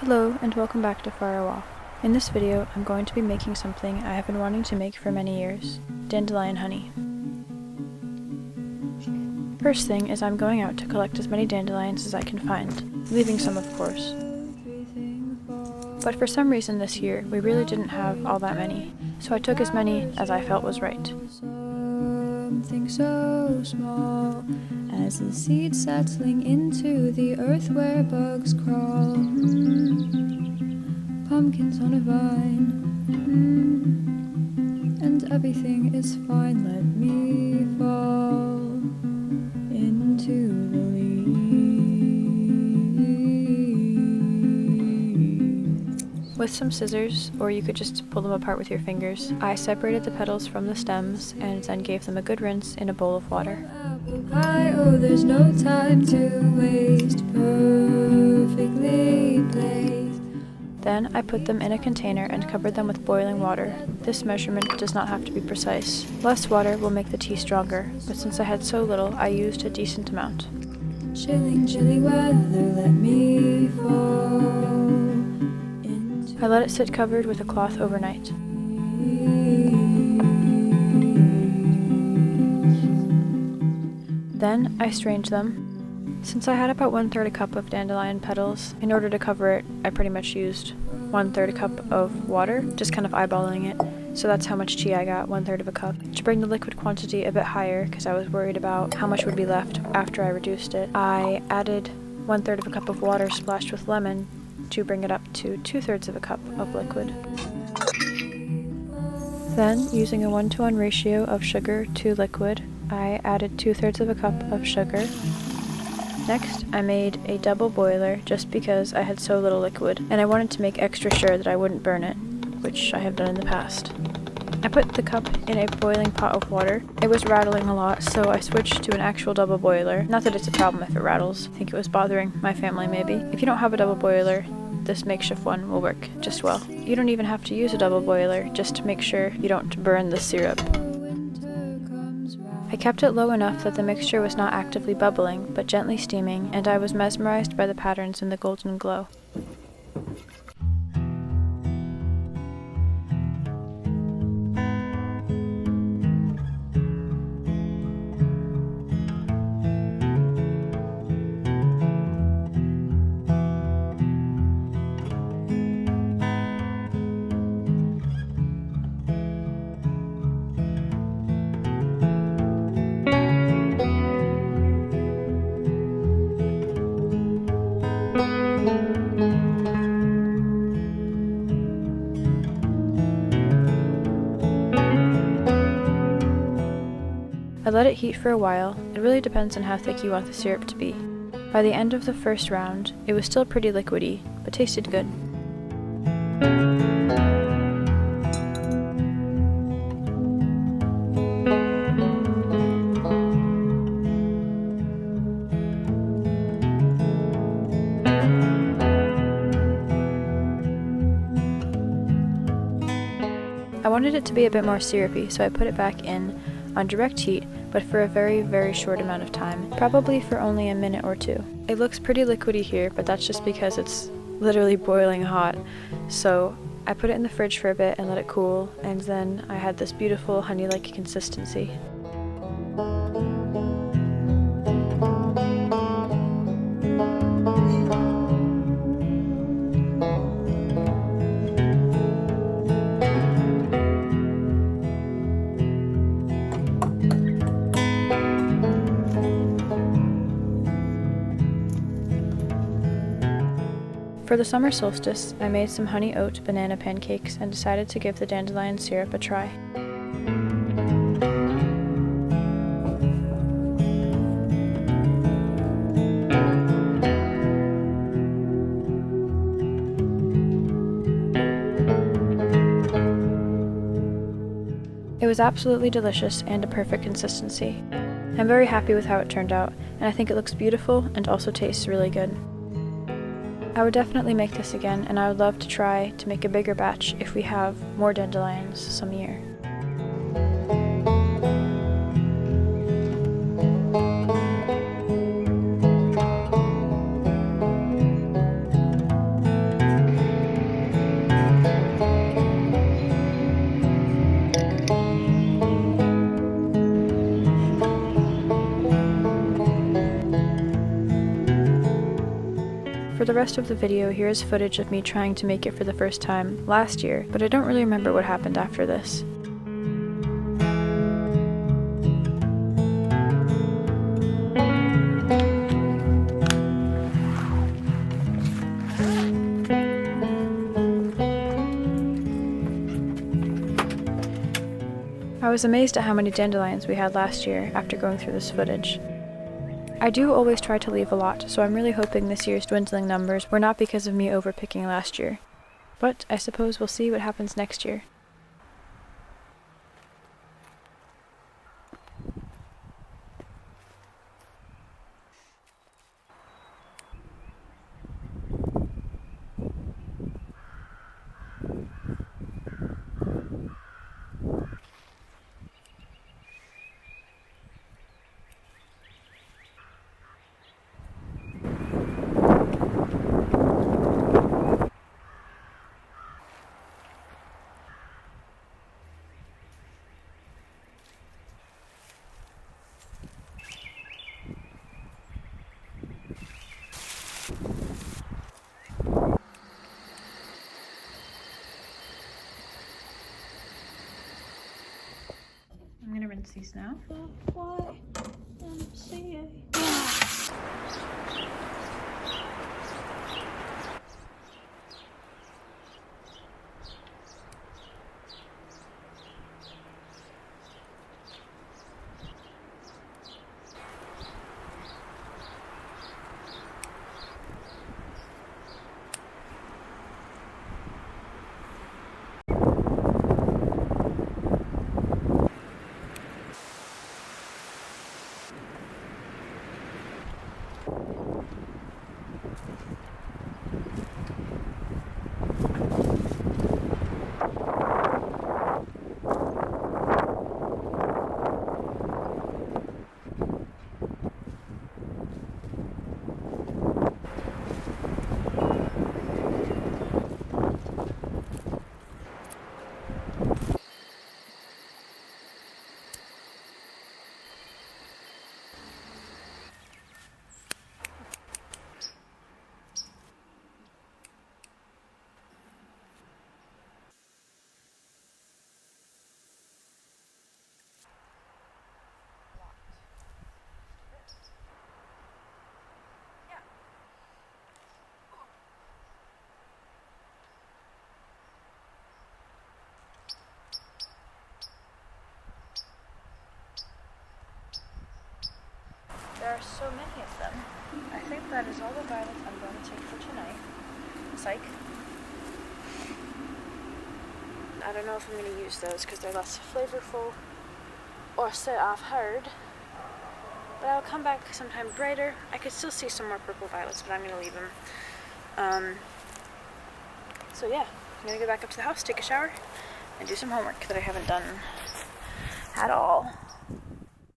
Hello and welcome back to Farawa. In this video, I'm going to be making something I have been wanting to make for many years, dandelion honey. First thing is I'm going out to collect as many dandelions as I can find, leaving some of course. But for some reason this year, we really didn't have all that many, so I took as many as I felt was right. Something so small as the seed settling into the earth where bugs crawl. Pumpkins on a vine, and everything is fine. Let me fall into the leaves. With some scissors, or you could just pull them apart with your fingers, I separated the petals from the stems and then gave them a good rinse in a bowl of water. Oh, there's no time to waste, perfectly placed. Then I put them in a container and covered them with boiling water. This measurement does not have to be precise. Less water will make the tea stronger, but since I had so little, I used a decent amount. Chilling, chilly weather, let me fall. I let it sit covered with a cloth overnight. Then I strained them. Since I had about 1/3 a cup of dandelion petals, in order to cover it, I pretty much used 1/3 a cup of water, just kind of eyeballing it. So that's how much tea I got, 1/3 of a cup. To bring the liquid quantity a bit higher, because I was worried about how much would be left after I reduced it, I added 1/3 of a cup of water splashed with lemon to bring it up to 2/3 of a cup of liquid. Then, using a 1-to-1 ratio of sugar to liquid, I added 2/3 of a cup of sugar. Next, I made a double boiler just because I had so little liquid, and I wanted to make extra sure that I wouldn't burn it, which I have done in the past. I put the cup in a boiling pot of water. It was rattling a lot, so I switched to an actual double boiler. Not that it's a problem if it rattles. I think it was bothering my family maybe. If you don't have a double boiler, this makeshift one will work just well. You don't even have to use a double boiler, just to make sure you don't burn the syrup. I kept it low enough that the mixture was not actively bubbling, but gently steaming, and I was mesmerized by the patterns in the golden glow. I let it heat for a while. It really depends on how thick you want the syrup to be. By the end of the first round, it was still pretty liquidy, but tasted good. I wanted it to be a bit more syrupy, so I put it back in on direct heat, but for a very, very short amount of time, probably for only a minute or two. It looks pretty liquidy here, but that's just because it's literally boiling hot. So I put it in the fridge for a bit and let it cool, and then I had this beautiful honey-like consistency. For the summer solstice, I made some honey oat banana pancakes and decided to give the dandelion syrup a try. It was absolutely delicious and a perfect consistency. I'm very happy with how it turned out, and I think it looks beautiful and also tastes really good. I would definitely make this again, and I would love to try to make a bigger batch if we have more dandelions some year. For the rest of the video, here is footage of me trying to make it for the first time last year, but I don't really remember what happened after this. I was amazed at how many dandelions we had last year after going through this footage. I do always try to leave a lot, so I'm really hoping this year's dwindling numbers were not because of me overpicking last year. But I suppose we'll see what happens next year. I'm gonna rinse these now. Why? See it. There are so many of them. I think that is all the violets I'm going to take for tonight. Psych. I don't know if I'm going to use those because they're less flavorful, or so I've heard. But I'll come back sometime brighter. I could still see some more purple violets, but I'm going to leave them. So yeah, I'm going to go back up to the house, take a shower, and do some homework that I haven't done at all.